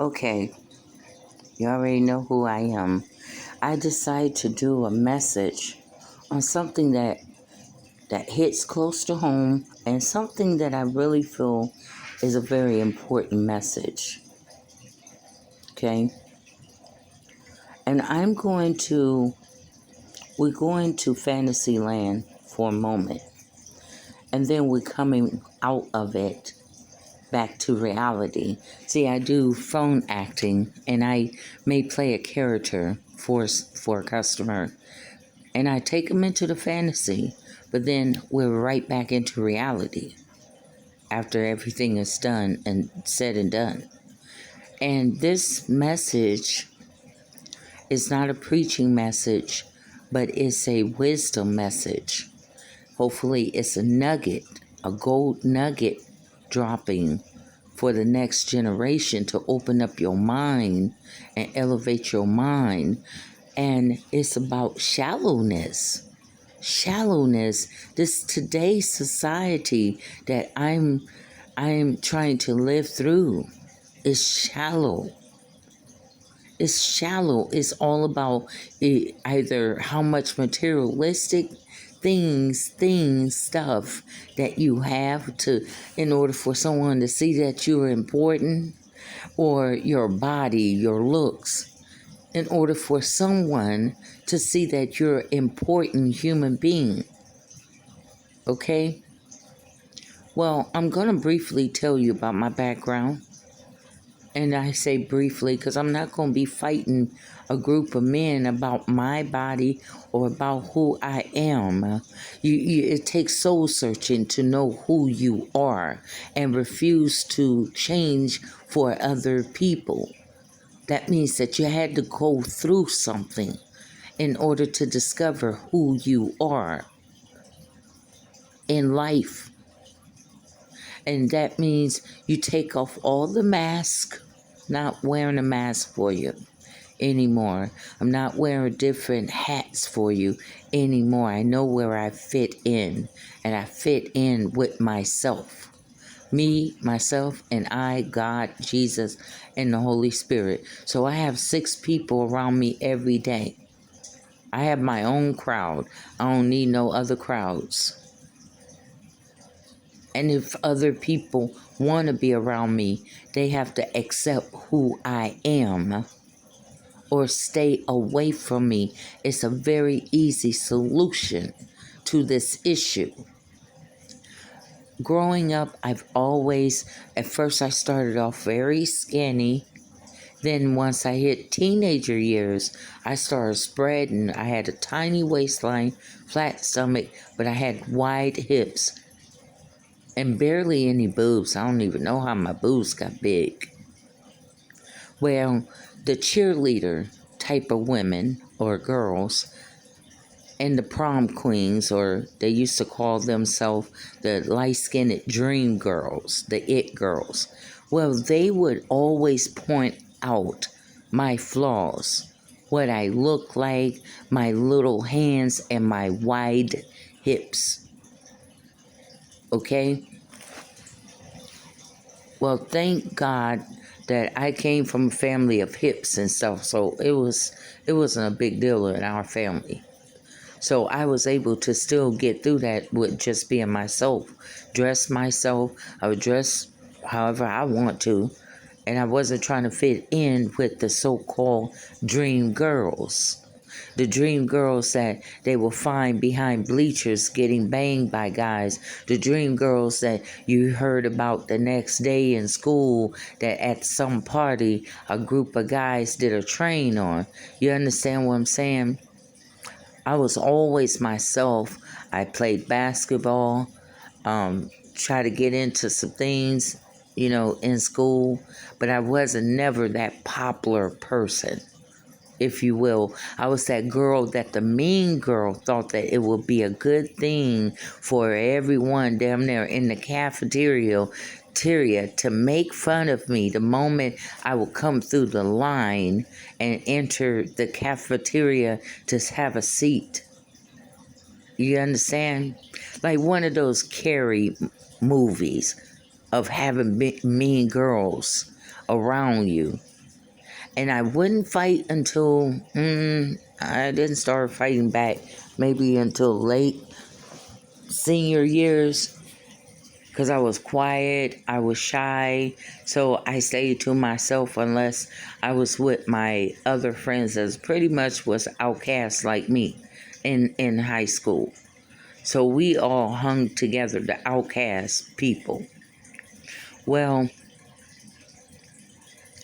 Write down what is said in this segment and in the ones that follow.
Okay, you already know who I am. I decided to do a message on something that hits close to home and something that I really feel is a very important message. Okay? And we're going to Fantasyland for a moment. And then we're coming out of it back to reality. See, I do phone acting and I may play a character for a customer and I take them into the fantasy, but then we're right back into reality after everything is done and said and done. And this message is not a preaching message, but it's a wisdom message. Hopefully it's a nugget, a gold nugget dropping for the next generation to open up your mind and elevate your mind. And it's about shallowness. Shallowness. This today's society that I'm trying to live through is shallow. It's shallow. It's all about either how much materialistic stuff that you have to, in order for someone to see that you're important, or your body, your looks, in order for someone to see that you're an important human being. Okay? Well, I'm going to briefly tell you about my background. And I say briefly because I'm not going to be fighting a group of men about my body or about who I am. It takes soul searching to know who you are and refuse to change for other people. That means that you had to go through something in order to discover who you are in life. And that means you take off all the masks. Not wearing a mask for you anymore. I'm not wearing different hats for you anymore. I know where I fit in, and I fit in with myself. Me, myself, and I, God, Jesus, and the Holy Spirit. So I have 6 people around me every day. I have my own crowd. I don't need no other crowds. And if other people want to be around me, they have to accept who I am or stay away from me. It's a very easy solution to this issue. Growing up, at first I started off very skinny. Then once I hit teenager years, I started spreading. I had a tiny waistline, flat stomach, but I had wide hips. And barely any boobs. I don't even know how my boobs got big. Well, the cheerleader type of women or girls and the prom queens, or they used to call themselves the light-skinned dream girls, the it girls. Well, they would always point out my flaws, what I look like, my little hands, and my wide hips. Okay? Well, thank God that I came from a family of hips and stuff, so it wasn't a big deal in our family. So I was able to still get through that with just being myself, dress myself. I would dress however I want to, and I wasn't trying to fit in with the so-called dream girls. The dream girls that they will find behind bleachers getting banged by guys. The dream girls that you heard about the next day in school that at some party a group of guys did a train on. You understand what I'm saying? I was always myself. I played basketball, tried to get into some things, in school, but I wasn't never that popular person, if you will. I was that girl that the mean girl thought that it would be a good thing for everyone down there in the cafeteria to make fun of me the moment I would come through the line and enter the cafeteria to have a seat. You understand? Like one of those Carrie movies of having mean girls around you. And I wouldn't fight until I didn't start fighting back maybe until late senior years, because I was quiet, I was shy, so I stayed to myself unless I was with my other friends that pretty much was outcasts like me in high school. So we all hung together, the outcast people. Well,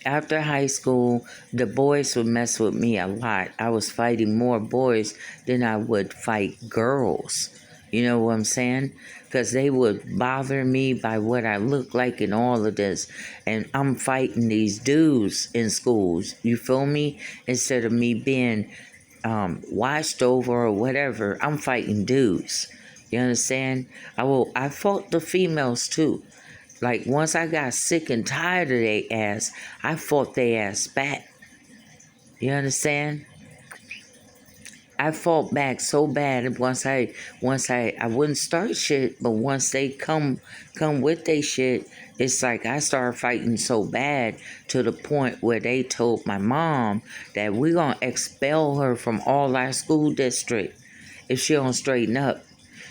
after high school, the boys would mess with me a lot. I was fighting more boys than I would fight girls. You know what I'm saying? Because they would bother me by what I look like and all of this. And I'm fighting these dudes in schools. You feel me? Instead of me being watched over or whatever, I'm fighting dudes. You understand? I fought the females too. Like, once I got sick and tired of their ass, I fought their ass back. You understand? I fought back so bad once I wouldn't start shit, but once they come with their shit, it's like I started fighting so bad to the point where they told my mom that we're gonna expel her from all our school district if she don't straighten up.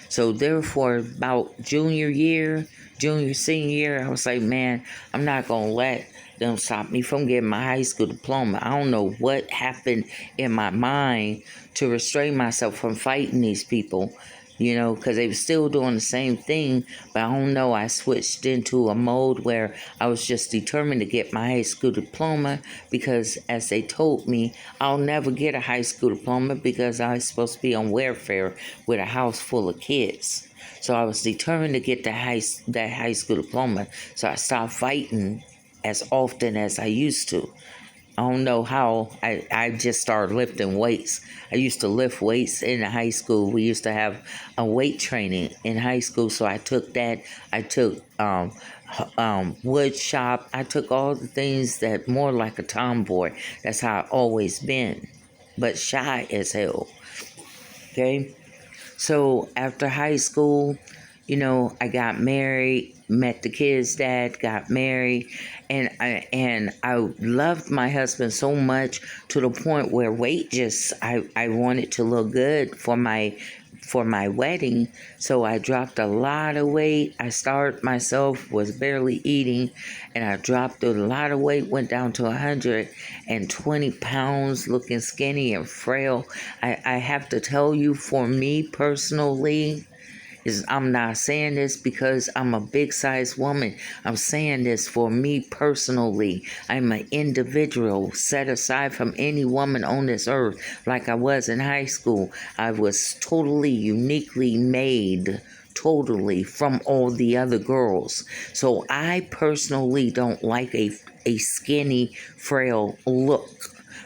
So therefore, about senior year, I was like, man, I'm not gonna let them stop me from getting my high school diploma. I don't know what happened in my mind to restrain myself from fighting these people, because they were still doing the same thing. But I don't know, I switched into a mode where I was just determined to get my high school diploma, because as they told me, I'll never get a high school diploma because I was supposed to be on welfare with a house full of kids. So I was determined to get that high school diploma. So I stopped fighting as often as I used to. I don't know how. I just started lifting weights. I used to lift weights in high school. We used to have a weight training in high school, so I took that. I took wood shop. I took all the things that more like a tomboy. That's how I always been, but shy as hell. Okay. So after high school, I got married, met the kid's dad, got married, and I loved my husband so much to the point where I wanted to look good for my wedding. So I dropped a lot of weight. I starved myself, was barely eating, and I dropped a lot of weight, went down to 120 pounds, looking skinny and frail. I have to tell you, for me personally, I'm not saying this because I'm a big sized woman. I'm saying this for me personally. I'm an individual set aside from any woman on this earth like I was in high school. I was totally uniquely made, totally, from all the other girls. So I personally don't like a skinny, frail look.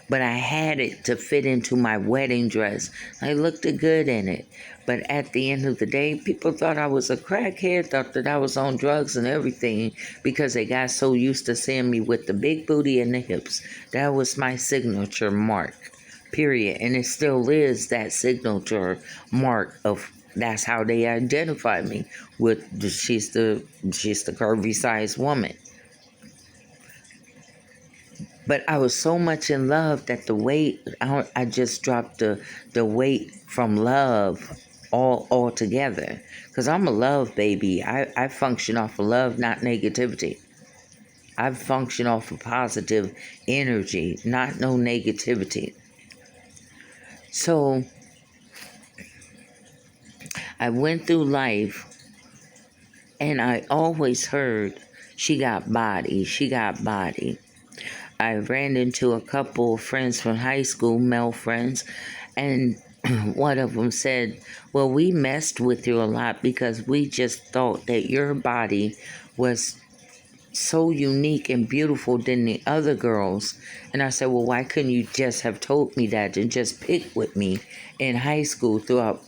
But I had it to fit into my wedding dress. I looked good in it. But at the end of the day, people thought I was a crackhead, thought that I was on drugs and everything because they got so used to seeing me with the big booty and the hips. That was my signature mark, period. And it still is that signature mark of that's how they identify me with she's the curvy sized woman. But I was so much in love that the weight, I just dropped the weight from love all together. Because I'm a love baby. I function off of love, not negativity. I function off of positive energy, not no negativity. So I went through life and I always heard, she got body, she got body. I ran into a couple of friends from high school, male friends, and one of them said, well, we messed with you a lot because we just thought that your body was so unique and beautiful than the other girls. And I said, well, why couldn't you just have told me that and just pick with me in high school throughout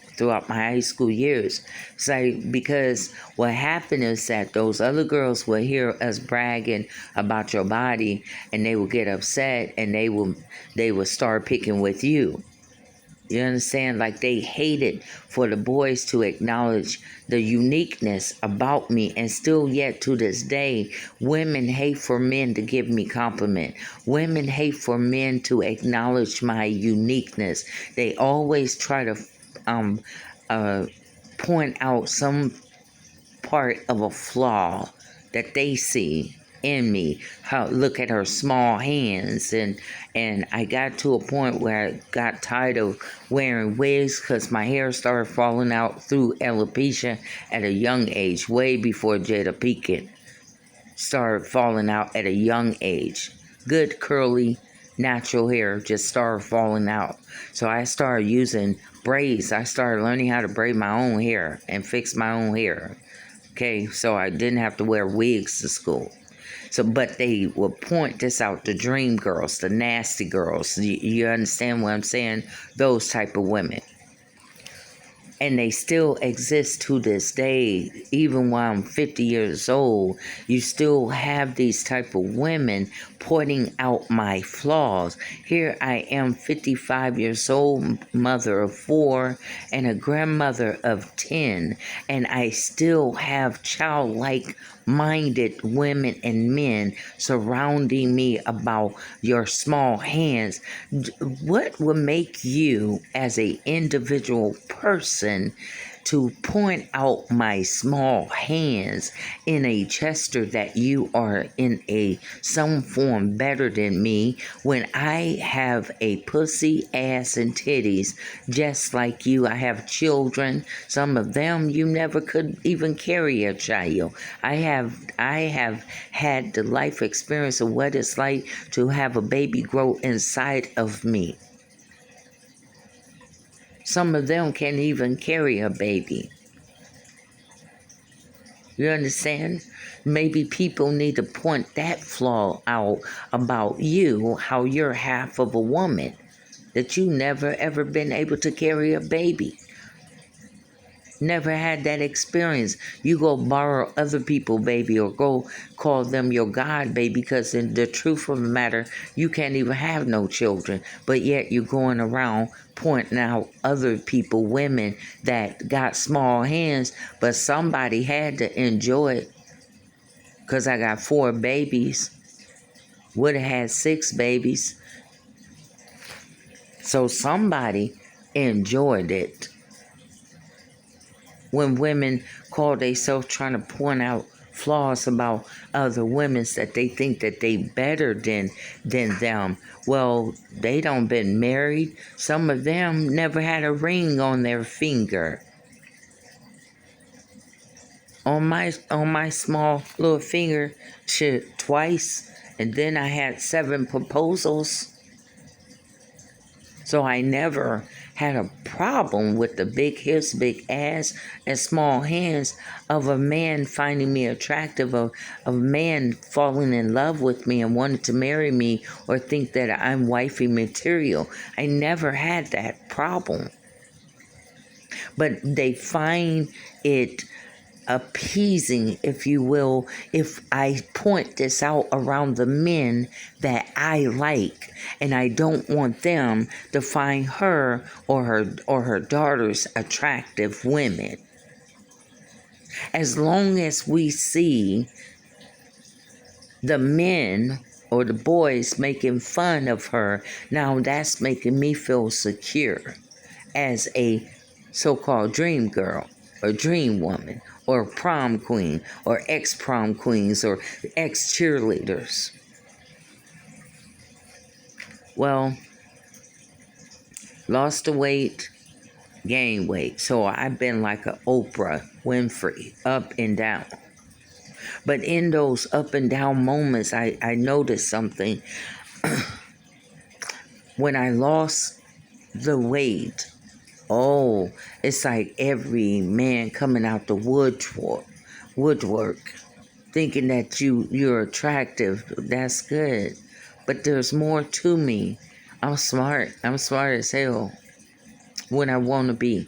my high school years? It's like, because what happened is that those other girls will hear us bragging about your body and they will get upset and they will start picking with you. You understand? Like they hated for the boys to acknowledge the uniqueness about me. And still yet to this day, women hate for men to give me compliment. Women hate for men to acknowledge my uniqueness. They always try to um, uh, point out some part of a flaw that they see in me. How look at her small hands, and I got to a point where I got tired of wearing wigs because my hair started falling out through alopecia at a young age, way before Jada Pinkett started falling out at a young age. Good curly natural hair just started falling out. So I started using braids. I started learning how to braid my own hair and fix my own hair. Okay, so I didn't have to wear wigs to school. So, but they would point this out, the dream girls, the nasty girls. You understand what I'm saying? Those type of women. And they still exist to this day. Even while I'm 50 years old, you still have these type of women pointing out my flaws. Here I am, 55 years old, mother of 4 and a grandmother of 10, and I still have childlike minded women and men surrounding me about your small hands. What would make you as a individual person to point out my small hands in a gesture that you are in a some form better than me when I have a pussy, ass, and titties just like you? I have children. Some of them you never could even carry a child. I have had the life experience of what it's like to have a baby grow inside of me. Some of them can't even carry a baby. You understand? Maybe people need to point that flaw out about you, how you're half of a woman, that you never ever been able to carry a baby. Never had that experience. You go borrow other people's baby or go call them your God baby because in the truth of the matter, you can't even have no children. But yet you're going around pointing out other people, women that got small hands, but somebody had to enjoy it because I got 4 babies. Would have had 6 babies. So somebody enjoyed it. When women call themselves trying to point out flaws about other women that they think that they better than them. Well, they don't been married. Some of them never had a ring on their finger. On my small little finger, shit, twice, and then I had 7 proposals. So I never had a problem with the big hips, big ass, and small hands of a man finding me attractive, of a man falling in love with me and wanting to marry me or think that I'm wifey material. I never had that problem. But they find it appeasing, if you will, if I point this out around the men that I like, and I don't want them to find her or her daughters attractive women. As long as we see the men or the boys making fun of her, now that's making me feel secure as a so-called dream girl or dream woman or prom queen or ex-prom queens or ex-cheerleaders. Well, lost the weight, gained weight. So I've been like a Oprah Winfrey, up and down. But in those up and down moments, I noticed something. When I lost the weight, oh, it's like every man coming out the woodwork, thinking that you're attractive. That's good. But there's more to me. I'm smart. I'm smart as hell when I want to be.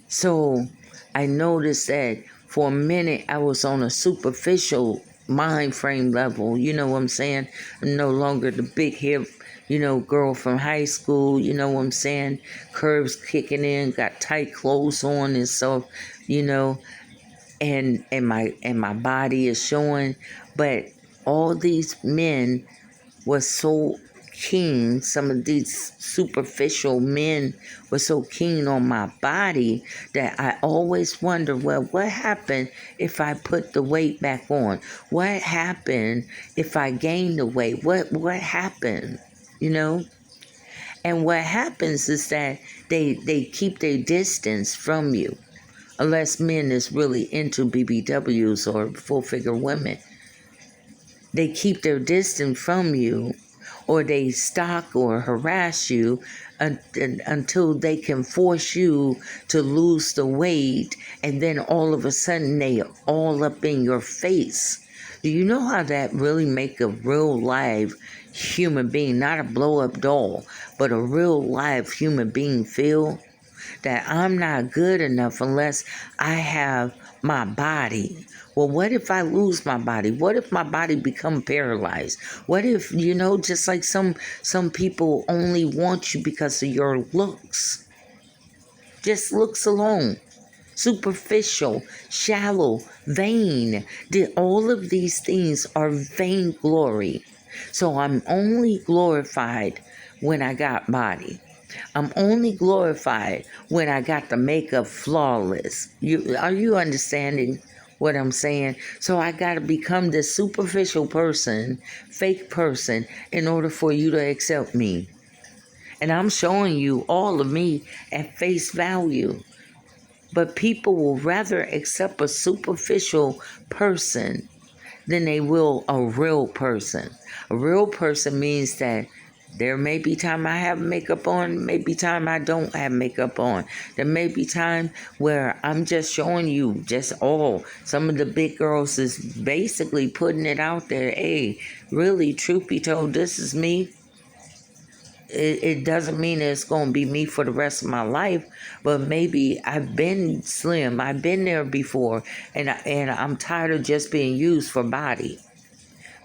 So I noticed that for a minute I was on a superficial mind frame level. You know what I'm saying? I'm no longer the big hip, girl from high school. You know what I'm saying? Curves kicking in, got tight clothes on and stuff. You know, and my body is showing. But all these men was so keen, some of these superficial men were so keen on my body that I always wonder, well, what happened if I put the weight back on? What happened if I gained the weight? What happened? You know? And what happens is that they keep their distance from you. Unless men is really into BBWs or full figure women. They keep their distance from you, or they stalk or harass you until they can force you to lose the weight, and then all of a sudden they are all up in your face. Do you know how that really make a real live human being, not a blow up doll, but a real live human being feel? That I'm not good enough unless I have my body. Well, what if I lose my body? What if my body become paralyzed? What if, just like some people only want you because of your looks. Just looks alone. Superficial, shallow, vain. All of these things are vainglory. So I'm only glorified when I got body. I'm only glorified when I got the makeup flawless. Are you understanding what I'm saying? So I got to become this superficial person, fake person, in order for you to accept me. And I'm showing you all of me at face value. But people will rather accept a superficial person than they will a real person. A real person means that there may be time I have makeup on, maybe time I don't have makeup on. There may be time where I'm just showing you some of the big girls is basically putting it out there. Hey, really, truth be told, this is me. It doesn't mean it's going to be me for the rest of my life, but maybe I've been slim. I've been there before, and I'm tired of just being used for body.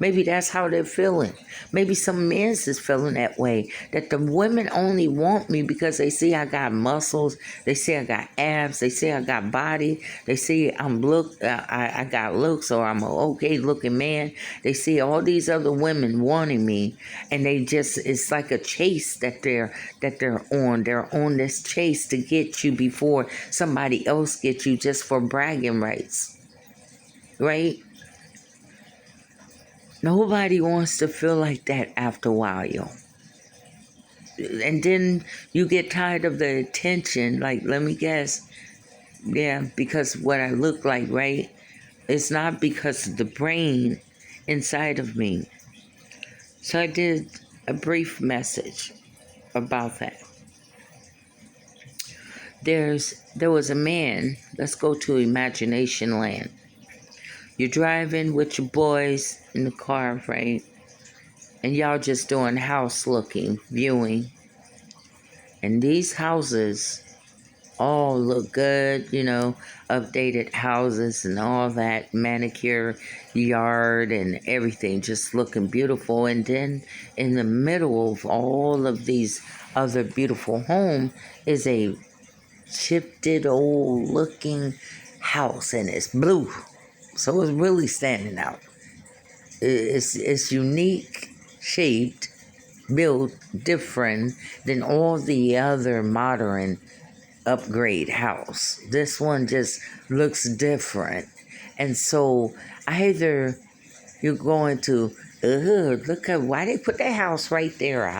Maybe that's how they're feeling. Maybe some men is feeling that way. That the women only want me because they see I got muscles. They see I got abs. They see I got body. They see I got looks, or I'm an okay looking man. They see all these other women wanting me, and it's like a chase that they're on. They're on this chase to get you before somebody else gets you, just for bragging rights, right? Nobody wants to feel like that after a while, yo. And then you get tired of the attention. Like, let me guess. Yeah, because what I look like, right? It's not because of the brain inside of me. So I did a brief message about that. There was a man. Let's go to imagination land. You're driving with your boys in the car, right? And y'all just doing house looking, viewing. And these houses all look good, updated houses and all that, manicure yard and everything just looking beautiful. And then in the middle of all of these other beautiful homes is a shifted old looking house, and it's blue. So it's really standing out. It's unique shaped, built different than all the other modern upgrade house. This one just looks different. And so either you're going to, look at why they put that house right there.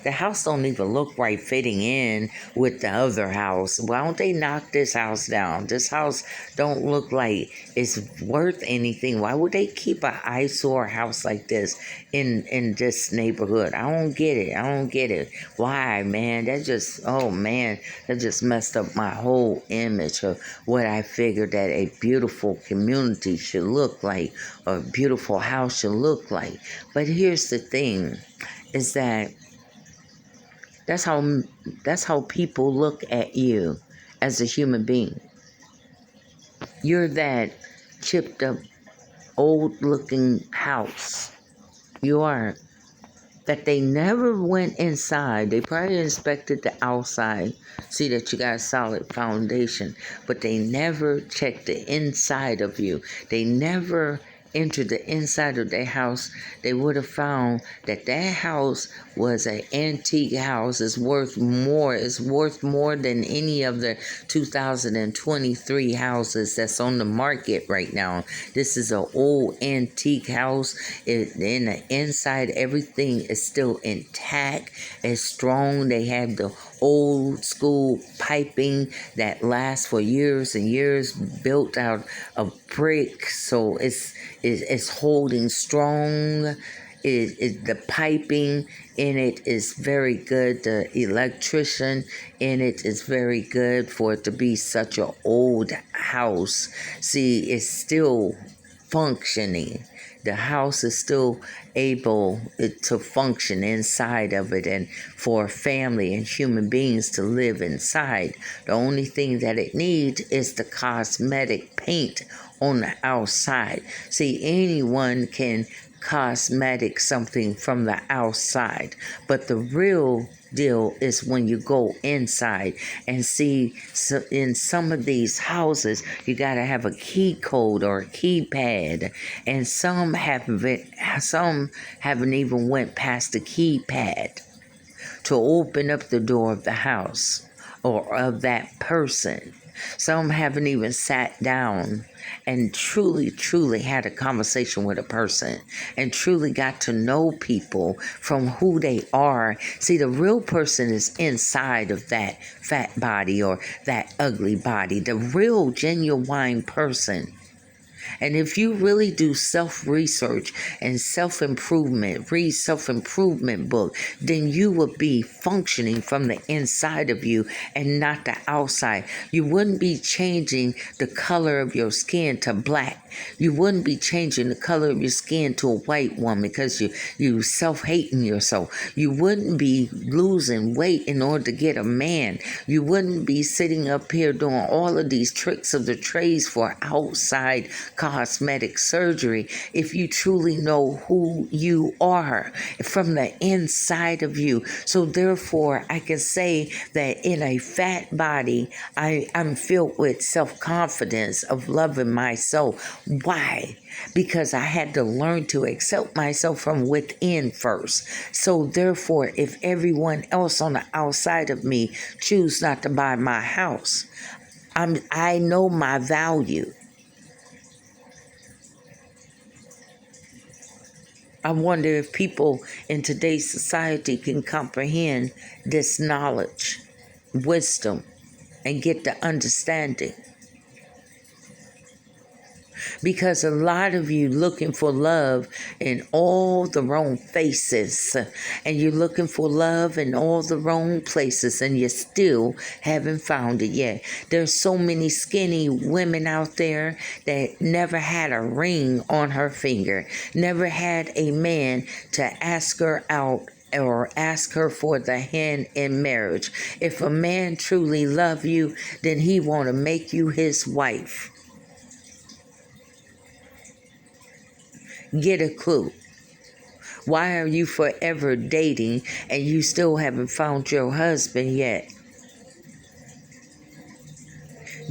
The house don't even look right fitting in with the other house. Why don't they knock this house down? This house don't look like it's worth anything. Why would they keep an eyesore house like this in this neighborhood? I don't get it. Why, man? That just messed up my whole image of what I figured that a beautiful community should look like, or a beautiful house should look like. But here's the thing, is that that's how people look at you as a human being. You're that chipped up old looking house. You are. That they never went inside. They probably inspected the outside, see that you got a solid foundation, but they never checked the inside of you. They never entered the inside of their house. They would have found that that house was an antique house. It's worth more. It's worth more than any of the 2023 houses that's on the market right now. This is an old antique house. In the inside, everything is still intact. It's strong. They have the old school piping that lasts for years and years, built out of brick. So it's holding strong. The piping in it is very good. The electrician in it is very good for it to be such an old house. See, it's still functioning. The house is still able to function inside of it, and for a family and human beings to live inside. The only thing that it needs is the cosmetic paint on the outside. See, anyone can cosmetic something from the outside, but the real deal is when you go inside and see. So in some of these houses you got to have a key code or a keypad, and some haven't even went past the keypad to open up the door of the house or of that person. Some haven't even sat down and truly had a conversation with a person and truly got to know people from who they are. See, the real person is inside of that fat body or that ugly body. The real genuine person. And if you really do self-research and self-improvement, read self-improvement book, then you will be functioning from the inside of you and not the outside. You wouldn't be changing the color of your skin to black. You wouldn't be changing the color of your skin to a white woman because you self-hating yourself. You wouldn't be losing weight in order to get a man. You wouldn't be sitting up here doing all of these tricks of the trades for outside cosmetic surgery if you truly know who you are from the inside of you. So therefore, I can say that in a fat body, I'm filled with self-confidence of loving myself. Why? Because I had to learn to accept myself from within first. So therefore, if everyone else on the outside of me choose not to buy my house, I know my value. I wonder if people in today's society can comprehend this knowledge, wisdom, and get the understanding. Because a lot of you looking for love in all the wrong faces, and you're looking for love in all the wrong places, and you still haven't found it yet. There's so many skinny women out there that never had a ring on her finger, never had a man to ask her out or ask her for the hand in marriage. If a man truly love you, then he want to make you his wife. Get a clue. Why are you forever dating and you still haven't found your husband yet?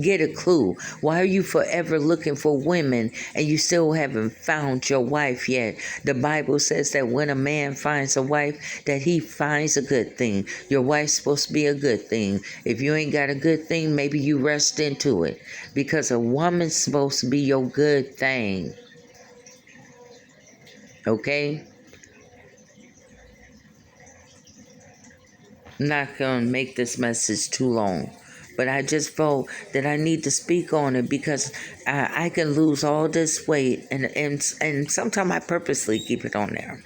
Get a clue. Why are you forever looking for women and you still haven't found your wife yet? The Bible says that when a man finds a wife, that he finds a good thing. Your wife's supposed to be a good thing. If you ain't got a good thing, maybe you rest into it. Because a woman's supposed to be your good thing. Okay? I'm not going to make this message too long, but I just felt that I need to speak on it because I can lose all this weight, and sometimes I purposely keep it on there.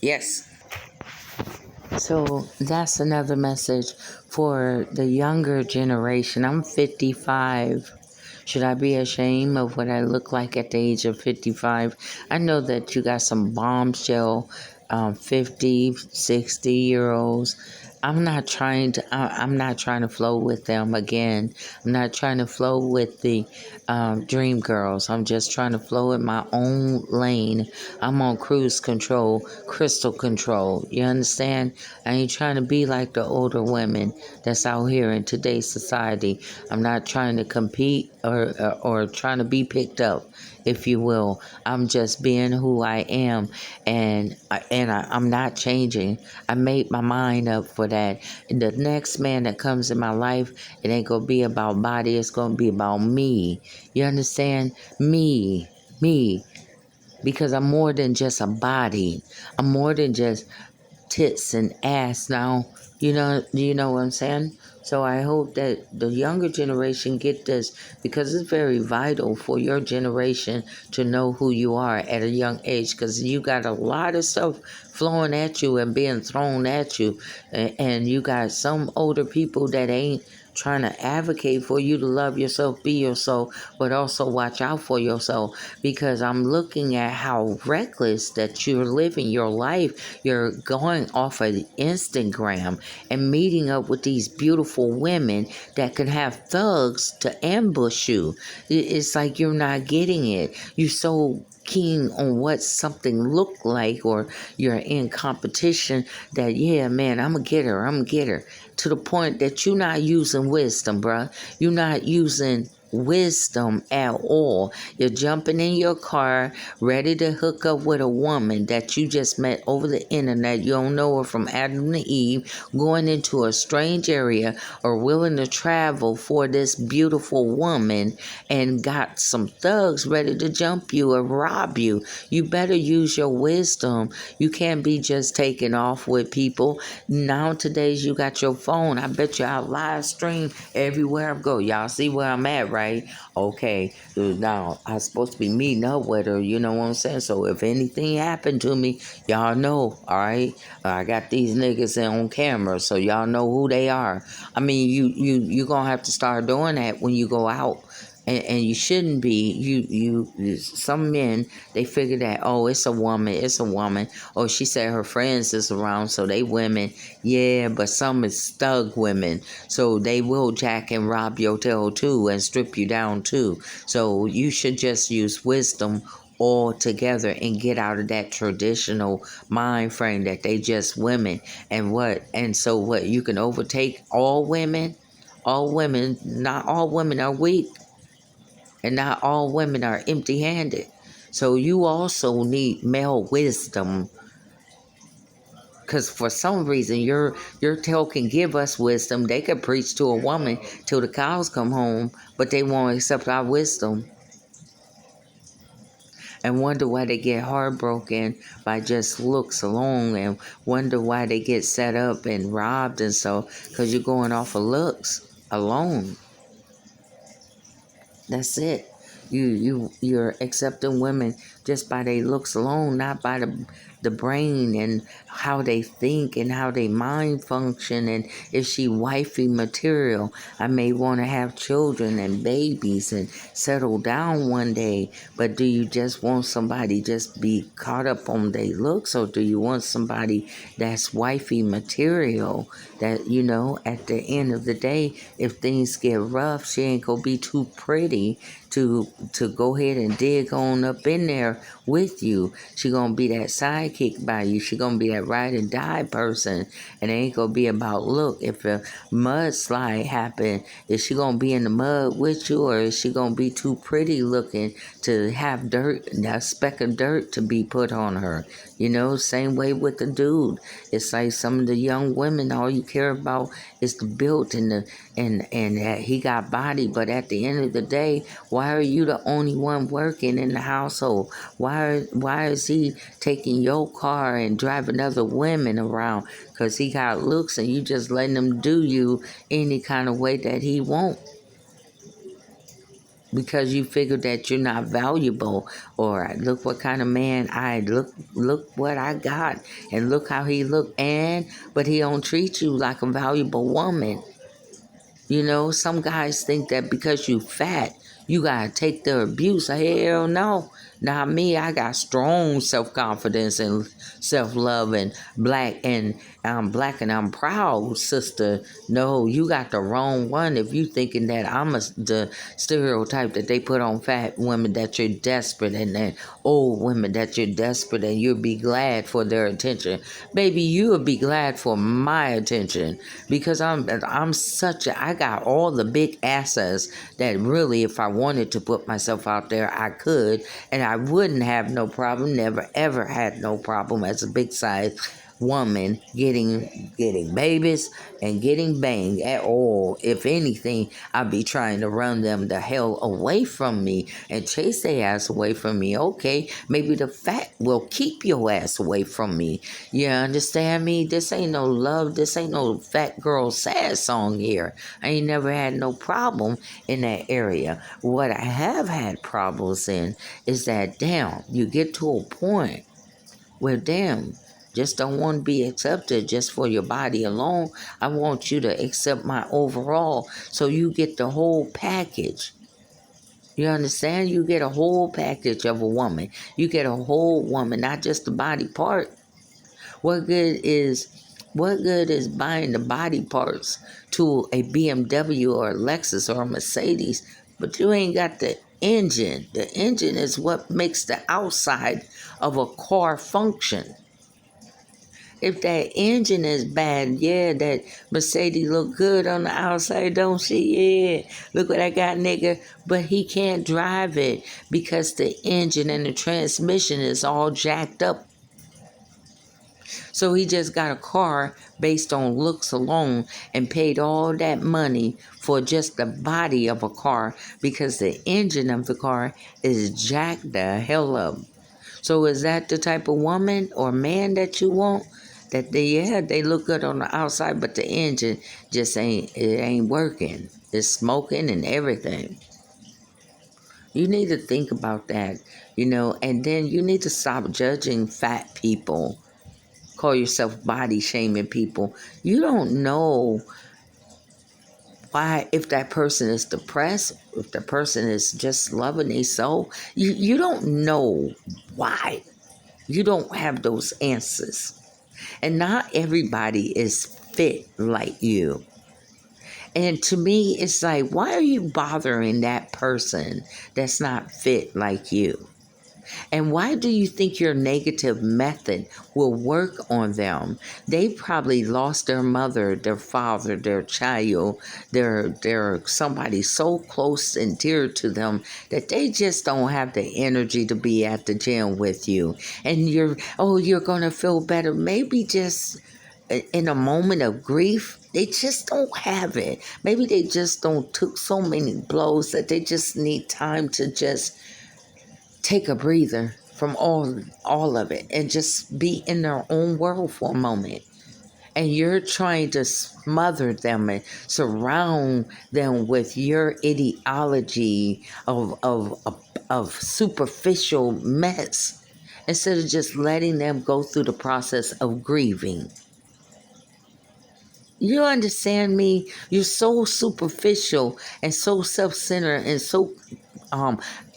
Yes. So that's another message for the younger generation. I'm 55. Should I be ashamed of what I look like at the age of 55? I know that you got some bombshell 50, 60-year-olds. I'm not trying to flow with them again. I'm not trying to flow with the dream girls. I'm just trying to flow in my own lane. I'm on cruise control, crystal control. You understand? I ain't trying to be like the older women that's out here in today's society. I'm not trying to compete or trying to be picked up, if you will. I'm just being who I am, and I'm not changing. I made my mind up for that. And the next man that comes in my life, it ain't gonna be about body. It's gonna be about me. You understand? Me, because I'm more than just a body. I'm more than just tits and ass now. You know what I'm saying? So I hope that the younger generation get this, because it's very vital for your generation to know who you are at a young age, because you got a lot of stuff flowing at you and being thrown at you, and you got some older people that ain't trying to advocate for you to love yourself, be yourself, but also watch out for yourself, because I'm looking at how reckless that you're living your life. You're going off of Instagram and meeting up with these beautiful women that can have thugs to ambush you. It's like you're not getting it. You're so keen on what something look like, or you're in competition that, yeah, man, I'm gonna get her, to the point that you're not using wisdom, bruh. You're not using wisdom at all. You're jumping in your car ready to hook up with a woman that you just met over the internet. You don't know her from Adam to Eve, going into a strange area, or willing to travel for this beautiful woman, and got some thugs ready to jump you or rob you. You better use your wisdom. You can't be just taking off with people. Nowadays, you got your phone. I bet you I live stream everywhere I go. Y'all see where I'm at, right? Okay. Now, I'm supposed to be meeting up with her, you know what I'm saying? So if anything happened to me, y'all know, all right? I got these niggas on camera, so y'all know who they are. I mean, you gonna have to start doing that when you go out. And you shouldn't be. Some men, they figure that, oh, it's a woman. Oh, she said her friends is around, so they women. Yeah, but some is thug women, so they will jack and rob your tail too, and strip you down too. So you should just use wisdom all together and get out of that traditional mind frame that they just women. And so what, you can overtake all women. Not all women are weak, and not all women are empty-handed. So you also need male wisdom, because for some reason your tail can give us wisdom. They could preach to a woman till the cows come home, but they won't accept our wisdom, and wonder why they get heartbroken by just looks alone, and wonder why they get set up and robbed and so, because you're going off of looks alone. That's it. You're accepting women just by their looks alone, not by the brain and how they think and how they mind function, and if she wifey material. I may want to have children and babies and settle down one day, but do you just want somebody just be caught up on their looks, or do you want somebody that's wifey material, that, at the end of the day, if things get rough, she ain't gonna be too pretty to go ahead and dig on up in there with you. She gonna be that sidekick by you. She gonna be that ride and die person, and it ain't gonna be about look. If a mudslide happen, is she gonna be in the mud with you, or is she gonna be too pretty looking to have dirt, a speck of dirt to be put on her? Same way with the dude. It's like some of the young women, all you care about is the build and that he got body, but at the end of the day, why are you the only one working in the household? Why is he taking your car and driving other women around? Because he got looks, and you just letting him do you any kind of way that he want, because you figure that you're not valuable, or look what kind of man look what I got, and look how he look, but he don't treat you like a valuable woman. Some guys think that because you fat, you gotta take the abuse. Hell no. Now me, I got strong self-confidence and self-love and black and I'm proud, sister. No, you got the wrong one if you thinking that the stereotype that they put on fat women, that you're desperate, and then old women that you're desperate and you'll be glad for their attention. Baby, you'll be glad for my attention because I got all the big assets that really, if I wanted to put myself out there, I could, and I wouldn't have no problem, never ever had no problem as a big size woman getting babies and getting banged at all. If anything, I'd be trying to run them the hell away from me and chase their ass away from me. Okay, maybe the fat will keep your ass away from me. You understand me? This ain't no love. This ain't no fat girl sad song here. I ain't never had no problem in that area. What I have had problems in is that, damn, you get to a point where, damn, just don't want to be accepted just for your body alone. I want you to accept my overall so you get the whole package. You understand? You get a whole package of a woman. You get a whole woman, not just the body part. What good is buying the body parts to a BMW or a Lexus or a Mercedes, but you ain't got the engine. The engine is what makes the outside of a car function. If that engine is bad, yeah, that Mercedes look good on the outside, don't she? Yeah, look what I got, nigga. But he can't drive it because the engine and the transmission is all jacked up. So he just got a car based on looks alone and paid all that money for just the body of a car because the engine of the car is jacked the hell up. So is that the type of woman or man that you want? That they look good on the outside, but the engine just ain't working. It's smoking and everything. You need to think about that, and then you need to stop judging fat people. Call yourself body shaming people. You don't know why, if that person is depressed, if the person is just loving their soul. You don't know why. You don't have those answers. And not everybody is fit like you. And to me, it's like, why are you bothering that person that's not fit like you? And why do you think your negative method will work on them? They probably lost their mother, their father, their child, their somebody so close and dear to them that they just don't have the energy to be at the gym with you. And you're going to feel better. Maybe just in a moment of grief, they just don't have it. Maybe they just don't took so many blows that they just need time to just take a breather from all of it and just be in their own world for a moment. And you're trying to smother them and surround them with your ideology of superficial mess instead of just letting them go through the process of grieving. You understand me? You're so superficial and so self-centered and so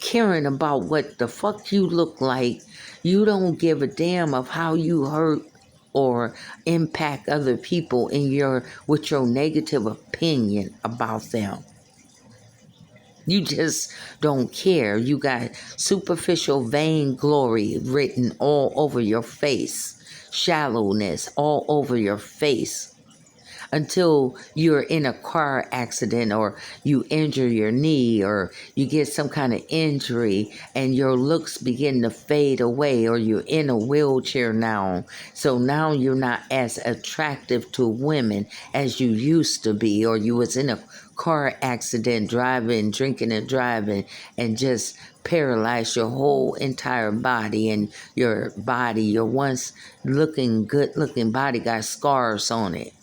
caring about what the fuck you look like. You don't give a damn of how you hurt or impact other people with your negative opinion about them. You just don't care. You got superficial vainglory written all over your face, shallowness all over your face, until you're in a car accident or you injure your knee or you get some kind of injury and your looks begin to fade away, or you're in a wheelchair now. So now you're not as attractive to women as you used to be, or you was in a car accident drinking and driving, and just paralyzed your whole entire body, and your once good looking body got scars on it.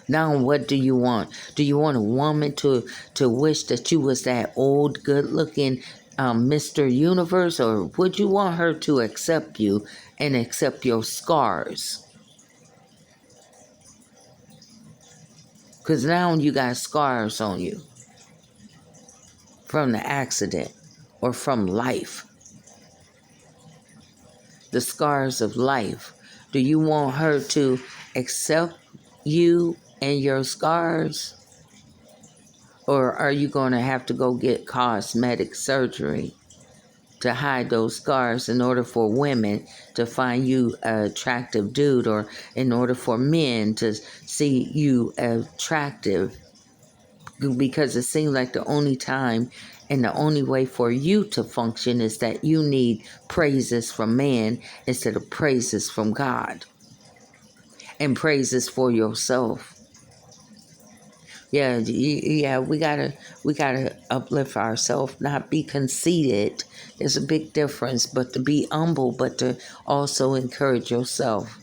Now, what do you want? Do you want a woman to wish that you was that old, good-looking Mr. Universe, or would you want her to accept you and accept your scars? Because now you got scars on you from the accident or from life. the scars of life. Do you want her to accept you and your scars? Or are you going to have to go get cosmetic surgery to hide those scars in order for women to find you an attractive dude, or in order for men to see you attractive? Because it seems like the only time and the only way for you to function is that you need praises from man instead of praises from God, and praises for yourself. Yeah, we gotta uplift ourselves, not be conceited. There's a big difference, but to be humble, but to also encourage yourself,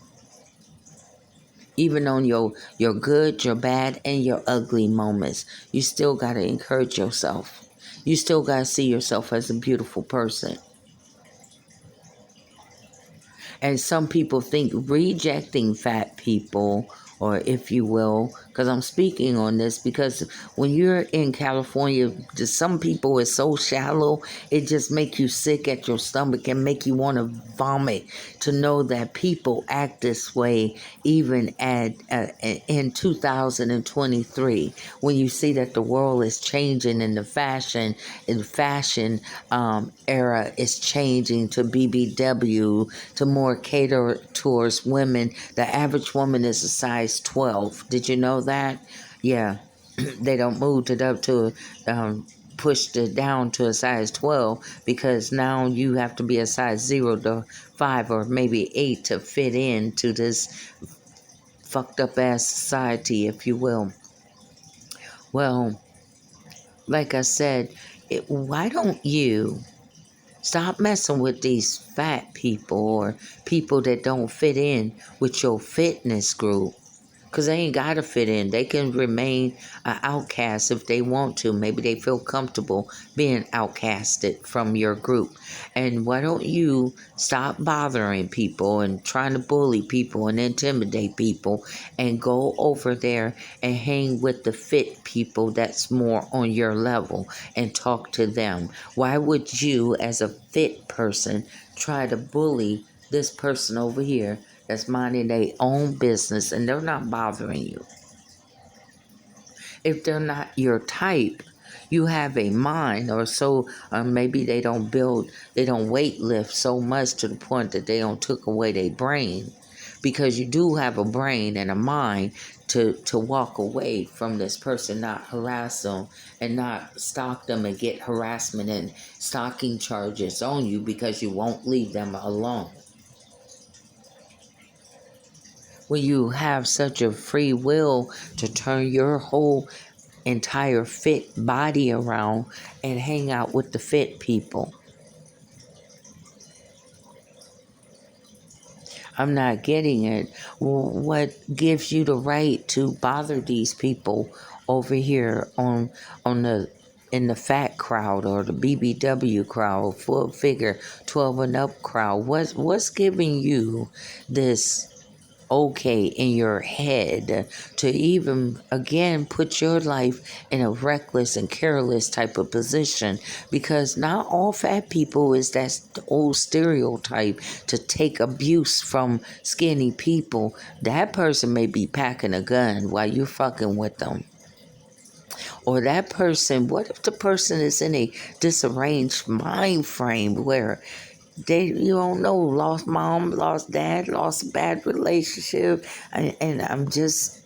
even on your good, your bad, and your ugly moments. You still gotta encourage yourself. You still gotta see yourself as a beautiful person. And some people think rejecting fat people, or if you will, because I'm speaking on this, because when you're in California, just some people is so shallow, it just make you sick at your stomach and make you want to vomit, to know that people act this way even at in 2023, when you see that the world is changing and the fashion era is changing to BBW, to more cater towards women. The average woman is a size 12. Did you know that? Yeah, they don't move it up to pushed it down to a size 12, because now you have to be a size 0 to 5 or maybe 8 to fit into this fucked up ass society, if you will. Well, like I said, why don't you stop messing with these fat people, or people that don't fit in with your fitness group? Because they ain't got to fit in. They can remain an outcast if they want to. Maybe they feel comfortable being outcasted from your group. And why don't you stop bothering people and trying to bully people and intimidate people, and go over there and hang with the fit people that's more on your level and talk to them? Why would you, as a fit person, try to bully this person over here that's minding their own business and they're not bothering you? If they're not your type, you have a mind, or so, maybe they don't weight lift so much to the point that they don't took away their brain, because you do have a brain and a mind to walk away from this person, not harass them and not stalk them and get harassment and stalking charges on you because you won't leave them alone. When you have such a free will to turn your whole entire fit body around and hang out with the fit people. I'm not getting it. What gives you the right to bother these people over here on the in the fat crowd, or the BBW crowd, full figure 12 and up crowd? What's giving you this okay in your head to even again put your life in a reckless and careless type of position? Because not all fat people is that old stereotype to take abuse from skinny people. That person may be packing a gun while you're fucking with them. Or that person, what if the person is in a disarranged mind frame where you don't know, lost mom, lost dad, lost a bad relationship, and I'm just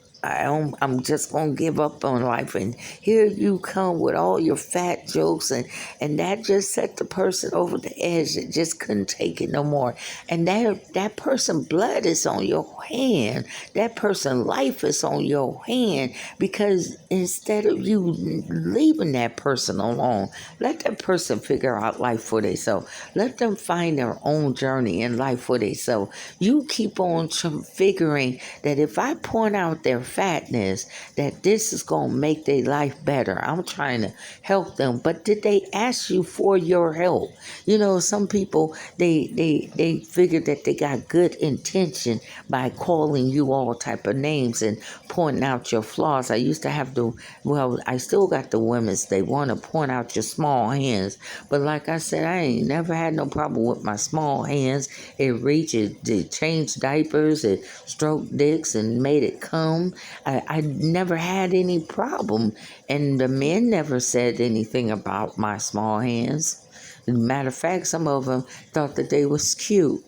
gonna give up on life, and here you come with all your fat jokes, and that just set the person over the edge that just couldn't take it no more. And that person blood is on your hand. That person life is on your hand, because instead of you leaving that person alone, let that person figure out life for themselves. Let them find their own journey in life for themselves. You keep on figuring that if I point out their fatness, that this is going to make their life better. I'm trying to help them. But did they ask you for your help? You know, some people, they figure that they got good intention by calling you all type of names and pointing out your flaws. I used to have to, well, I still got the women's, they want to point out your small hands. But like I said, I ain't never had no problem with my small hands. It reached, it changed diapers, it stroked dicks and made it come. I never had any problem. And the men never said anything about my small hands. Matter of fact, some of them thought that they was cute.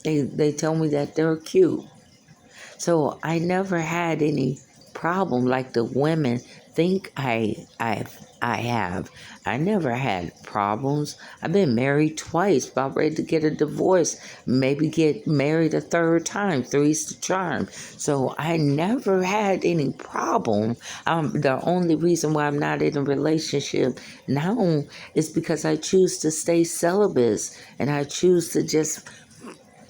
They told me that they're cute. So I never had any problem like the women think I have. I never had problems. I've been married twice, about ready to get a divorce, maybe get married a third time. Three's the charm. So I never had any problem. The only reason why I'm not in a relationship now is because I choose to stay celibate and I choose to just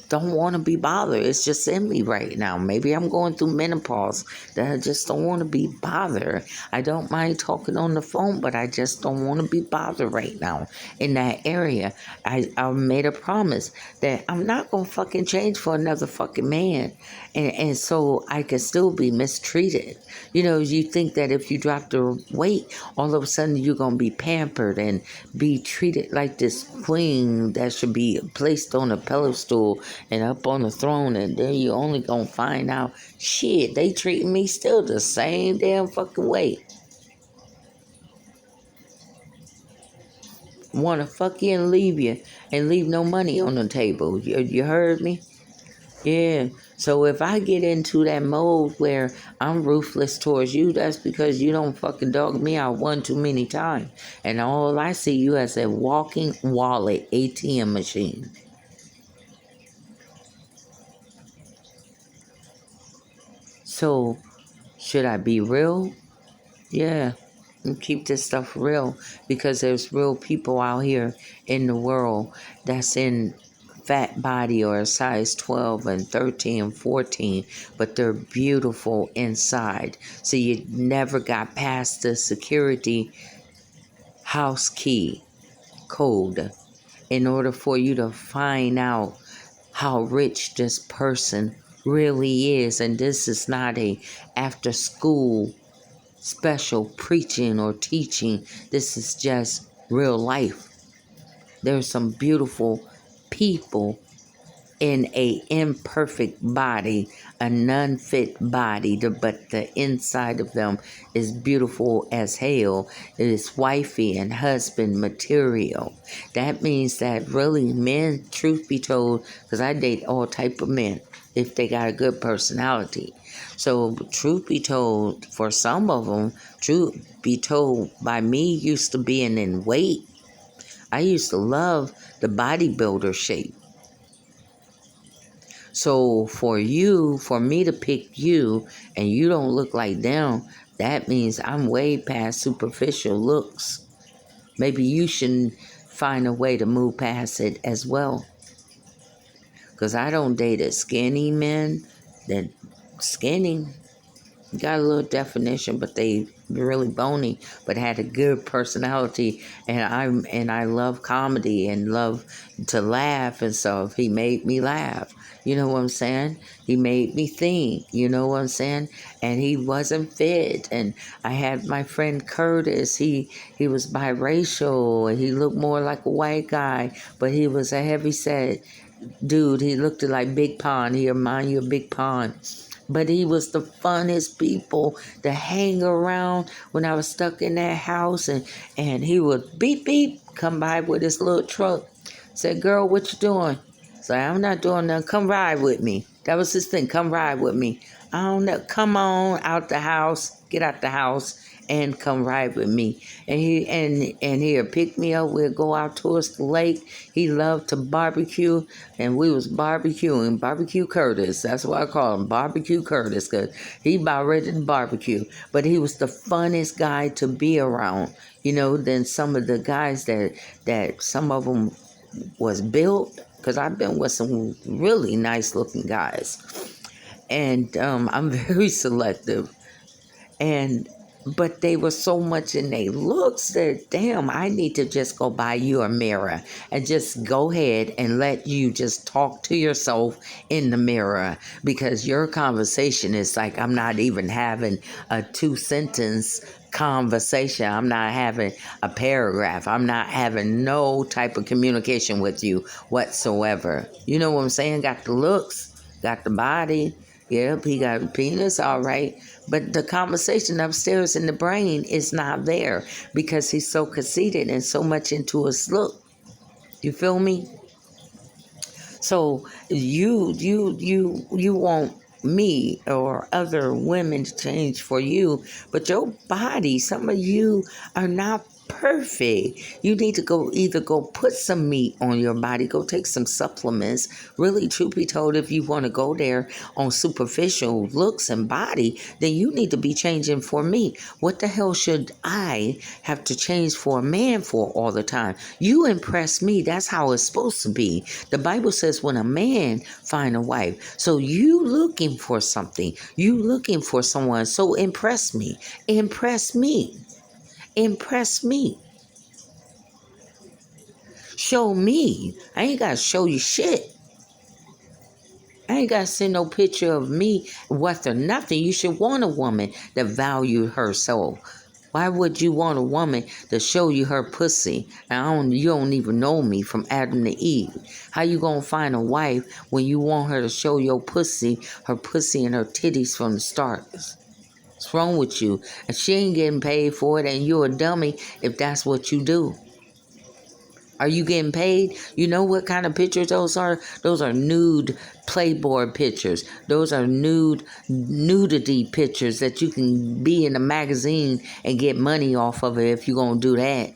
don't want to be bothered. It's just in me right now. Maybe I'm going through menopause that I just don't want to be bothered. I don't mind talking on the phone, but I just don't want to be bothered right now in that area. I made a promise that I'm not going to fucking change for another fucking man. And so I can still be mistreated. You know, you think that if you drop the weight, all of a sudden you're going to be pampered and be treated like this queen that should be placed on a pedestal and up on the throne, and then you only gonna find out, shit, they treating me still the same damn fucking way. Wanna fuck you and leave no money on the table. You heard me? Yeah. So if I get into that mode where I'm ruthless towards you, that's because you don't fucking dog me out one too many times. And all I see you as a walking wallet ATM machine. So should I be real? Yeah, and keep this stuff real, because there's real people out here in the world that's in fat body or a size 12 and 13 and 14, but they're beautiful inside. So you never got past the security house key code in order for you to find out how rich this person really is. And this is not a after school special preaching or teaching. This is just real life. There's some beautiful people in a imperfect body, a non-fit body, but the inside of them is beautiful as hell. It is wifey and husband material. That means that really men, truth be told, because I date all type of men if they got a good personality. So truth be told, for some of them, truth be told, by me used to being in weight, I used to love the bodybuilder shape. So for me to pick you and you don't look like them, that means I'm way past superficial looks. Maybe you should find a way to move past it as well. Because I don't date a skinny men that skinny. Got a little definition, but they really bony, but had a good personality. And I love comedy and love to laugh and stuff. He made me laugh. You know what I'm saying? He made me think. You know what I'm saying? And he wasn't fit. And I had my friend Curtis. He was biracial. And he looked more like a white guy, but he was a heavyset dude. He looked like Big Pond. He reminded you of Big Pond. But he was the funnest people to hang around when I was stuck in that house. And he would beep, beep, come by with his little truck. Said, girl, what you doing? So I'm not doing nothing. Come ride with me. That was his thing. Come ride with me. I don't know. Come on out the house. Get out the house and come ride with me. And he'd pick me up. We'd go out towards the lake. He loved to barbecue, and we was barbecuing. Barbecue Curtis. That's what I call him, Barbecue Curtis, because he about ready to barbecue. But he was the funnest guy to be around, you know, than some of the guys that some of them was built, because I've been with some really nice looking guys. And I'm very selective. And but they were so much in their looks that damn, I need to just go buy you a mirror and just go ahead and let you just talk to yourself in the mirror, because your conversation is like, I'm not even having a 2 sentence conversation. I'm not having a paragraph. I'm not having no type of communication with you whatsoever. You know what I'm saying? Got the looks, got the body. Yep, he got a penis, all right. But the conversation upstairs in the brain is not there because he's so conceited and so much into his look. You feel me? So you want me or other women to change for you, but your body, some of you are not perfect. You need to either go put some meat on your body, go take some supplements. Really, truth be told, if you want to go there on superficial looks and body, then you need to be changing for me. What the hell should I have to change for a man for all the time? You impress me. That's how it's supposed to be. The Bible says when a man find a wife. So you looking for something. You looking for someone. So impress me. Impress me. Impress me. Show me. I ain't got to show you shit. I ain't got to send no picture of me worth or nothing. You should want a woman that value her soul. Why would you want a woman to show you her pussy? And you don't even know me from Adam to Eve. How you gonna find a wife when you want her to show your pussy, her pussy and her titties from the start? What's wrong with you? And she ain't getting paid for it, and you're a dummy if that's what you do. Are you getting paid? You know what kind of pictures those are? Those are nude Playboy pictures. Those are nudity pictures that you can be in a magazine and get money off of it if you're going to do that.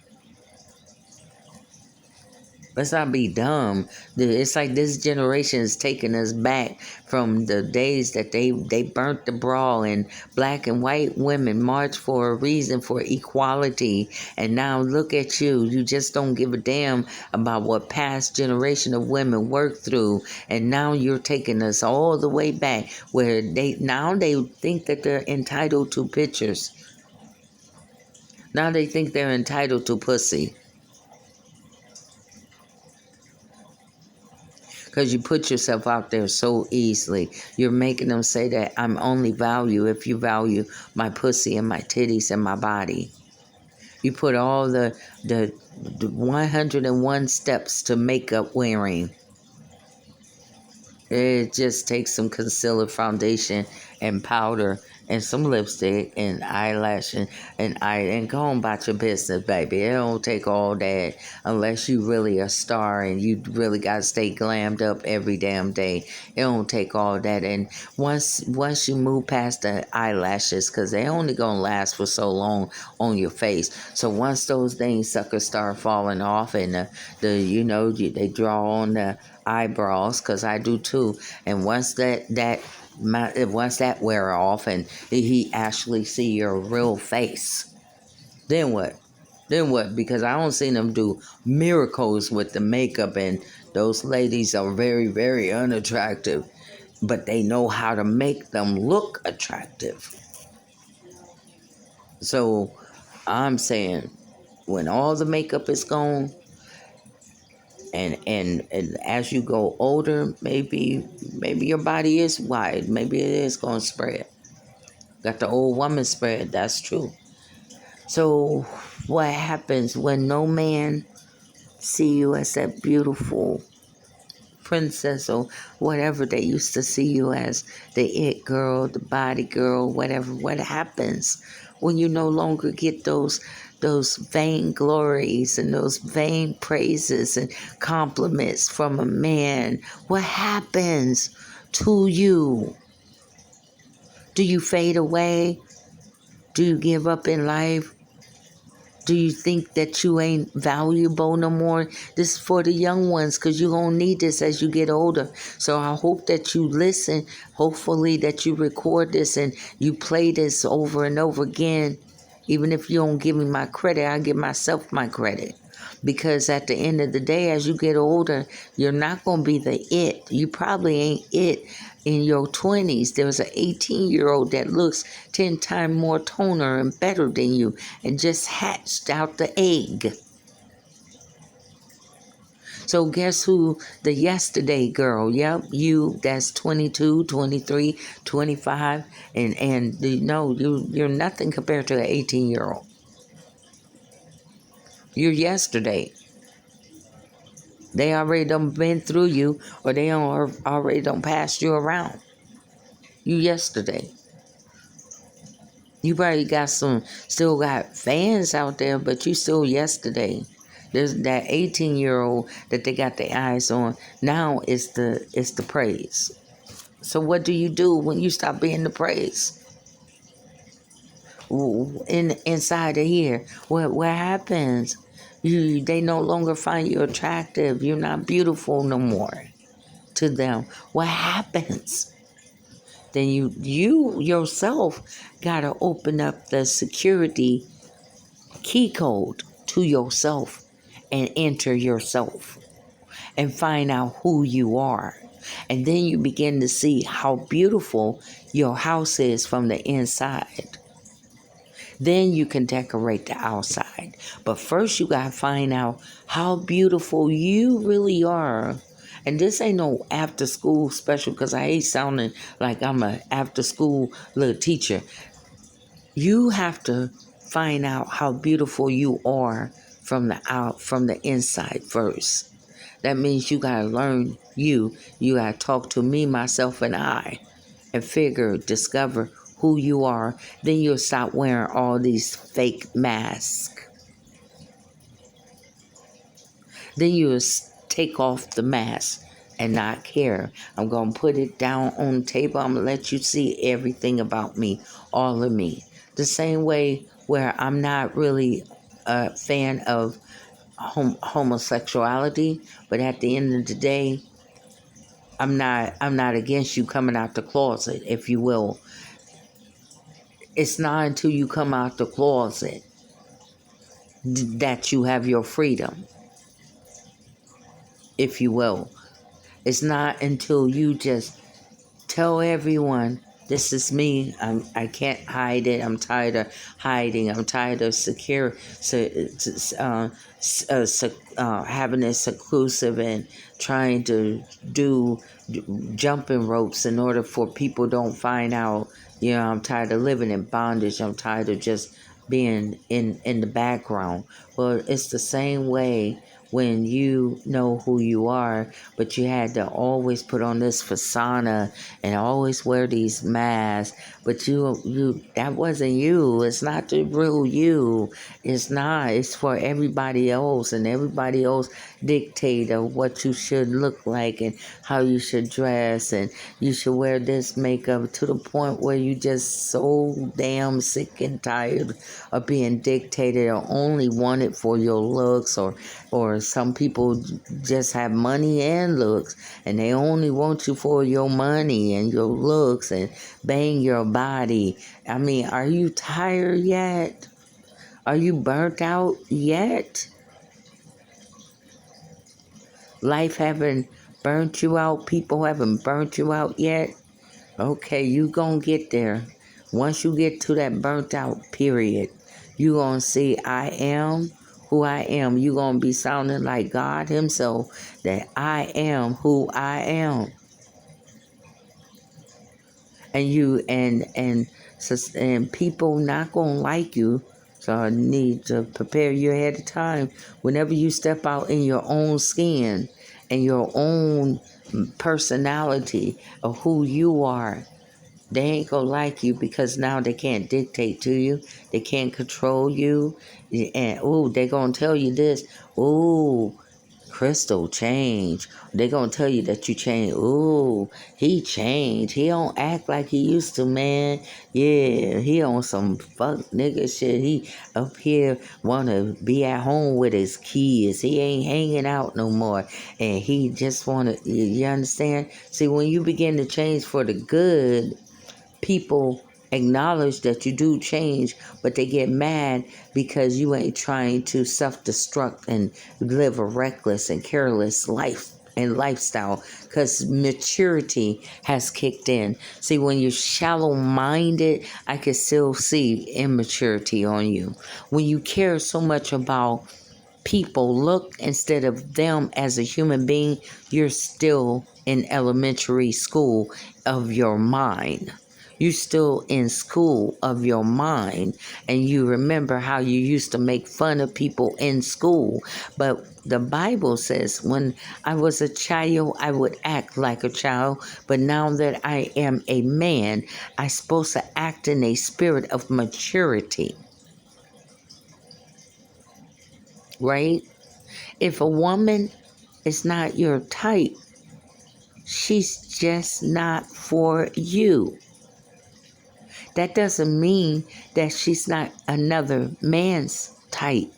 Let's not be dumb. It's like this generation is taking us back from the days that they burnt the bra and black and white women marched for a reason, for equality. And now look at you. You just don't give a damn about what past generation of women worked through. And now you're taking us all the way back where they think that they're entitled to pictures. Now they think they're entitled to pussy. Because you put yourself out there so easily. You're making them say that I'm only value if you value my pussy and my titties and my body. You put all the 101 steps to makeup wearing. It just takes some concealer, foundation, and powder, and some lipstick, and eyelash, and go on about your business, baby. It don't take all that unless you really a star and you really got to stay glammed up every damn day. It don't take all that. And once you move past the eyelashes, because they only gonna last for so long on your face. So once those things suckers start falling off, and they draw on the eyebrows, because I do too. And once that wear off and he actually see your real face, then what? Because I don't see them do miracles with the makeup, and those ladies are very, very unattractive, but they know how to make them look attractive. So I'm saying, when all the makeup is gone, and as you go older, maybe your body is wide. Maybe it is going to spread. Got the old woman spread. That's true. So what happens when no man see you as that beautiful princess or whatever they used to see you as, the it girl, the body girl, whatever? What happens when you no longer get those vain glories and those vain praises and compliments from a man? What happens to you? Do you fade away? Do you give up in life? Do you think that you ain't valuable no more? This is for the young ones, because you're going to need this as you get older. So I hope that you listen. Hopefully that you record this and you play this over and over again. Even if you don't give me my credit, I give myself my credit. Because at the end of the day, as you get older, you're not going to be the it. You probably ain't it In your 20s, there's an 18-year-old that looks 10 times more toner and better than you and just hatched out the egg. So guess who the yesterday girl, yep, you, that's 22, 23, 25, and no, you're nothing compared to an 18-year-old. You're yesterday. They already done been through you, or they already done passed you around. You yesterday. You probably still got fans out there, but you still yesterday. There's that 18-year-old that they got their eyes on. Now it's the praise. So what do you do when you stop being the praise? Inside of here, what happens? They no longer find you attractive. You're not beautiful no more to them. What happens? Then you yourself gotta open up the security key code to yourself and enter yourself and find out who you are. And then you begin to see how beautiful your house is from the inside. Then you can decorate the outside. But first you gotta find out how beautiful you really are. And this ain't no after school special, because I hate sounding like I'm a after school little teacher. You have to find out how beautiful you are from the inside first. That means you gotta learn you. You gotta talk to me, myself, and I, and discover who you are. Then you'll stop wearing all these fake masks. Then you'll take off the mask and not care. I'm gonna put it down on the table. I'm gonna let you see everything about me, all of me. The same way where I'm not really a fan of homosexuality, but at the end of the day, I'm not against you coming out the closet, if you will. It's not until you come out the closet that you have your freedom, if you will. It's not until you just tell everyone, this is me. I can't hide it. I'm tired of hiding. I'm tired of having it seclusive and trying to do jumping ropes in order for people don't find out. I'm tired of living in bondage. I'm tired of just being in the background. Well, it's the same way when you know who you are, but you had to always put on this persona and always wear these masks. But you that wasn't you. It's not the real you. It's not. It's for everybody else, and everybody else dictate of what you should look like and how you should dress, and you should wear this makeup, to the point where you just so damn sick and tired of being dictated or only wanted for your looks, or some people just have money and looks, and they only want you for your money and your looks and bang your body. I mean, are you tired yet? Are you burnt out yet? Life haven't burnt you out? People haven't burnt you out yet? Okay, you gonna get there. Once you get to that burnt out period, you gonna see I am who I am. You gonna be sounding like God himself, that I am who I am. And people not gonna like you, so I need to prepare you ahead of time. Whenever you step out in your own skin and your own personality of who you are, they ain't gonna like you, because now they can't dictate to you. They can't control you. And they gonna tell you this. Crystal changed. They gonna tell you that you changed. He changed. He don't act like he used to, man. Yeah, he on some fuck nigga shit. He up here wanna be at home with his kids. He ain't hanging out no more. And he just wanna, you understand? See, when you begin to change for the good, people acknowledge that you do change, but they get mad because you ain't trying to self-destruct and live a reckless and careless life and lifestyle because maturity has kicked in. See, when you're shallow minded, I can still see immaturity on you. When you care so much about people look instead of them as a human being, you're still in elementary school of your mind. You're still in school of your mind, and you remember how you used to make fun of people in school. But the Bible says, when I was a child, I would act like a child, but now that I am a man, I'm supposed to act in a spirit of maturity, right? If a woman is not your type, she's just not for you. That doesn't mean that she's not another man's type.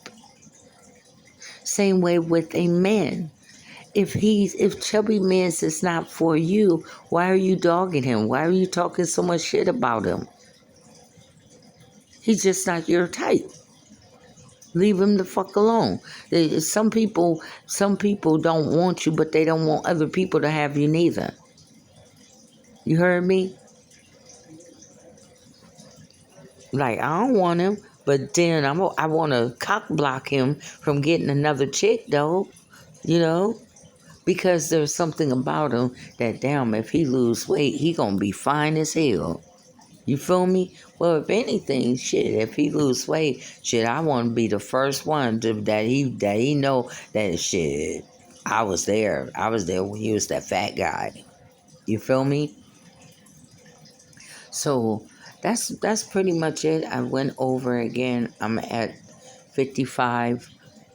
Same way with a man. If Chubby Mans is not for you, why are you dogging him? Why are you talking so much shit about him? He's just not your type. Leave him the fuck alone. Some people don't want you, but they don't want other people to have you neither. You heard me? Like, I don't want him, but then I want to cock block him from getting another chick, though, you know? Because there's something about him that, damn, if he lose weight, he gonna be fine as hell. You feel me? Well, if anything, shit, if he lose weight, shit, I want to be the first one that he know that shit. I was there. I was there when he was that fat guy. You feel me? So that's pretty much it. I went over again. I'm at 55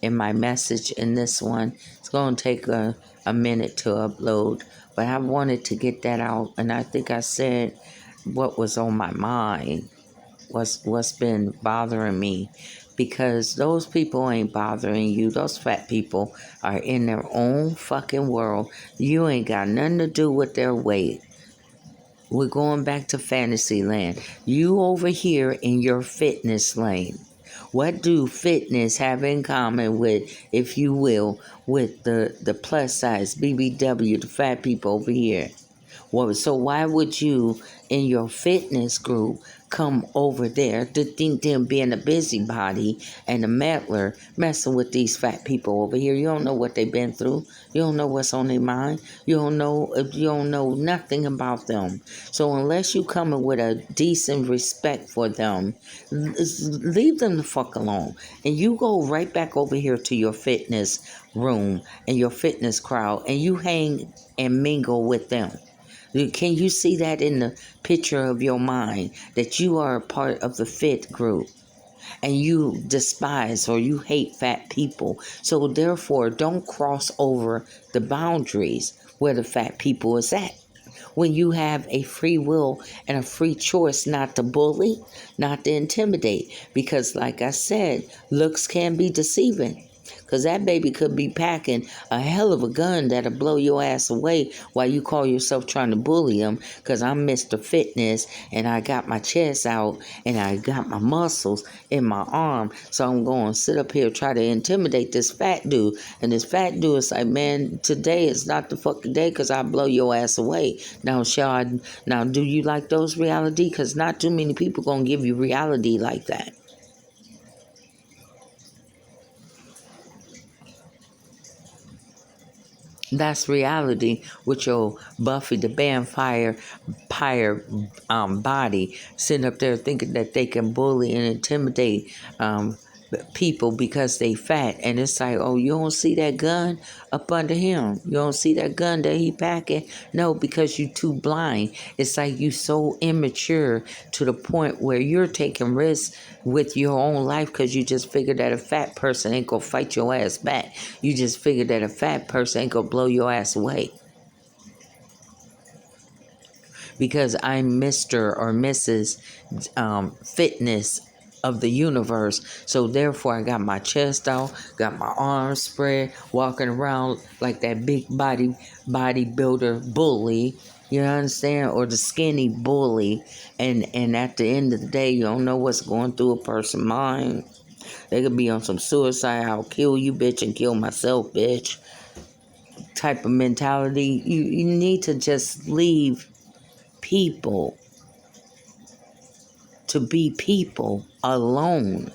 in my message in this one. It's going to take a minute to upload, but I wanted to get that out, and I think I said what was on my mind, what's been bothering me, because those people ain't bothering you. Those fat people are in their own fucking world. You ain't got nothing to do with their weight. We're going back to fantasy land. You over here in your fitness lane. What do fitness have in common with, if you will, with the plus size, BBW, the fat people over here? Well, so why would you, in your fitness group, come over there to think them being a busybody and a meddler, messing with these fat people over here? You don't know what they've been through. You don't know what's on their mind. You don't know nothing about them. So unless you coming with a decent respect for them, leave them the fuck alone. And you go right back over here to your fitness room and your fitness crowd, and you hang and mingle with them. Can you see that in the picture of your mind, that you are a part of the fit group and you despise or you hate fat people? So therefore, don't cross over the boundaries where the fat people is at. When you have a free will and a free choice not to bully, not to intimidate. Because like I said, looks can be deceiving. Because that baby could be packing a hell of a gun that'll blow your ass away while you call yourself trying to bully him. Because I'm Mr. Fitness and I got my chest out and I got my muscles in my arm. So I'm going to sit up here try to intimidate this fat dude. And this fat dude is like, man, today is not the fucking day because I'll blow your ass away. Now, do you like those reality? Because not too many people going to give you reality like that. That's reality with your Buffy the Vampire body sitting up there thinking that they can bully and intimidate people because they fat. And it's like, oh, you don't see that gun up under him? You don't see that gun that he packing? No, because you too blind. It's like you so immature to the point where you're taking risks with your own life because you just figured that a fat person ain't gonna fight your ass back. You just figured that a fat person ain't gonna blow your ass away. Because I'm Mr. or Mrs. Fitness of the universe. So therefore I got my chest out, got my arms spread, walking around like that big bodybuilder bully. You understand? Or the skinny bully. And at the end of the day, you don't know what's going through a person's mind. They could be on some suicide. I'll kill you, bitch, and kill myself, bitch. type of mentality. You need to just leave people to be people alone.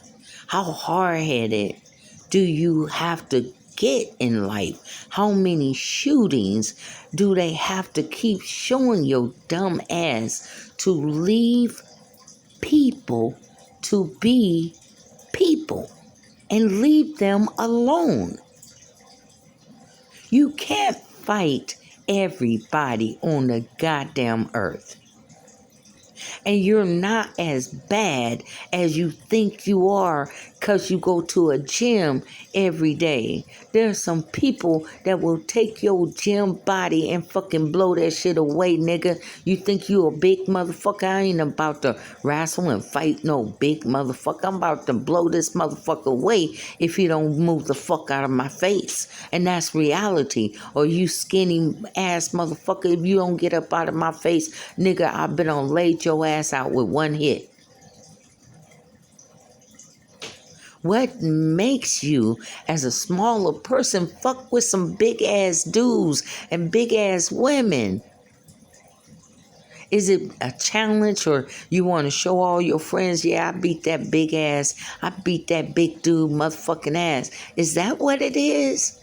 How hard-headed do you have to get in life? How many shootings do they have to keep showing your dumb ass to leave people to be people and leave them alone? You can't fight everybody on the goddamn earth. And you're not as bad as you think you are because you go to a gym every day. There's some people that will take your gym body and fucking blow that shit away, nigga. You think you a big motherfucker? I ain't about to wrestle and fight no big motherfucker. I'm about to blow this motherfucker away if you don't move the fuck out of my face. And that's reality. Or you skinny ass motherfucker, if you don't get up out of my face, nigga, I've been on laid your ass out with one hit. What makes you, as a smaller person, fuck with some big ass dudes and big ass women? Is it a challenge, or you want to show all your friends, yeah, I beat that big ass, I beat that big dude motherfucking ass? Is that what it is?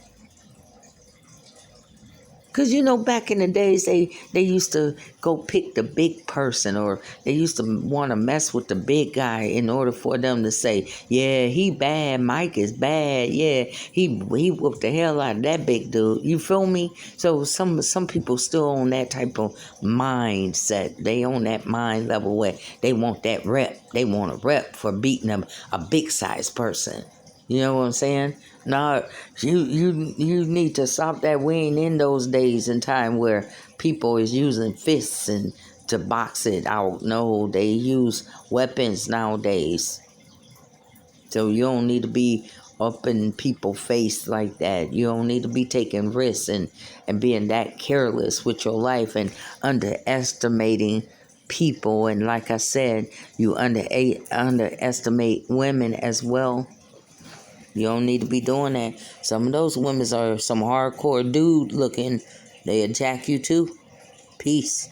Because, back in the days, they used to go pick the big person, or they used to want to mess with the big guy in order for them to say, yeah, he bad, Mike is bad, yeah, he whooped the hell out of that big dude. You feel me? So some people still on that type of mindset. They on that mind level where they want that rep. They want a rep for beating a big size person. You know what I'm saying? No, you need to stop that. We ain't in those days and time where people is using fists and to box it out. No, they use weapons nowadays. So you don't need to be up in people's face like that. You don't need to be taking risks and being that careless with your life and underestimating people. And like I said, you underestimate women as well. You don't need to be doing that. Some of those women are some hardcore dude looking. They attack you too. Peace.